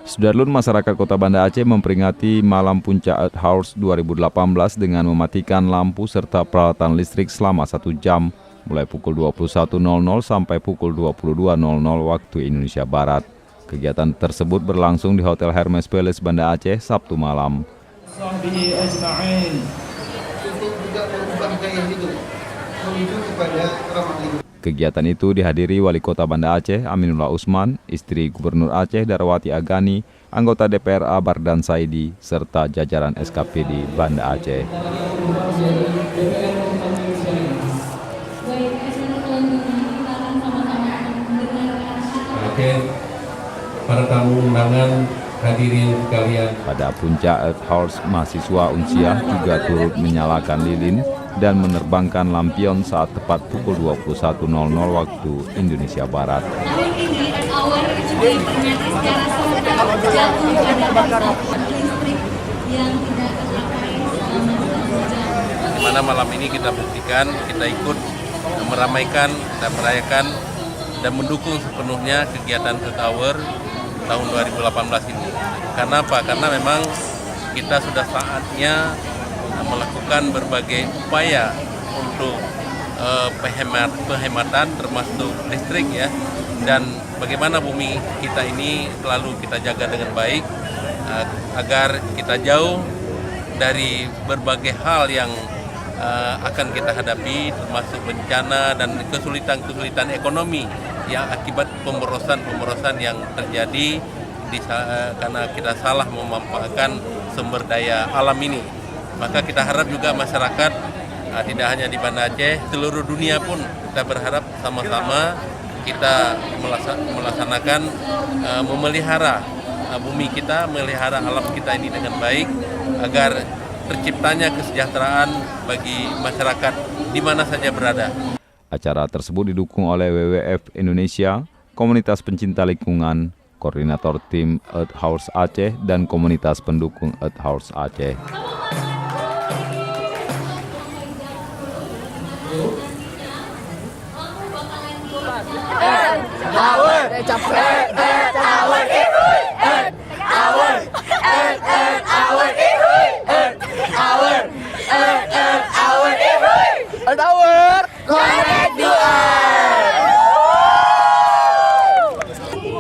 Sudarlun, masyarakat Kota Banda Aceh memperingati Malam Puncak Earth Hours 2018 dengan mematikan lampu serta peralatan listrik selama 1 jam, mulai pukul 21.00 sampai pukul 22.00 waktu Indonesia Barat. Kegiatan tersebut berlangsung di Hotel Hermes Palace Banda Aceh Sabtu malam. Kegiatan itu dihadiri Wali Kota Banda Aceh Aminullah Usman, istri Gubernur Aceh Darwati Agani, anggota DPR Bardan Saidi, serta jajaran SKPD Banda Aceh. Oke, para tamu undangan, hadirin sekalian. Pada puncak Earth Hours, mahasiswa Unsiah juga turut menyalakan lilin dan menerbangkan lampion saat tepat pukul 21.00 waktu Indonesia Barat. Tahun ini Earth Hour diperingati secara serentak jatuh pada listrik yang tidak terpakai selama 1 jam. Di mana malam ini kita buktikan, kita ikut meramaikan dan merayakan dan mendukung sepenuhnya kegiatan Earth Hour tahun 2018 ini. Karena apa? Karena memang kita sudah saatnya melakukan berbagai upaya untuk penghematan termasuk listrik ya, dan bagaimana bumi kita ini selalu kita jaga dengan baik agar kita jauh dari berbagai hal yang akan kita hadapi, termasuk bencana dan kesulitan ekonomi yang akibat pemborosan yang terjadi karena kita salah memanfaatkan sumber daya alam ini. Maka kita harap juga masyarakat tidak hanya di Banda Aceh, seluruh dunia pun kita berharap sama-sama kita melaksanakan memelihara bumi kita, memelihara alam kita ini dengan baik agar terciptanya kesejahteraan bagi masyarakat di mana saja berada. Acara tersebut didukung oleh WWF Indonesia, komunitas pencinta lingkungan, koordinator tim Earth Hours Aceh, dan komunitas pendukung Earth Hours Aceh.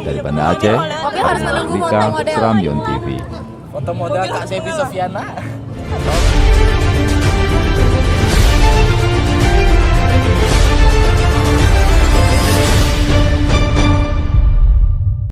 Dari Banda Aceh, Arna Mardika, Serambion TV. Foto modal Kak Sebi Sofiana.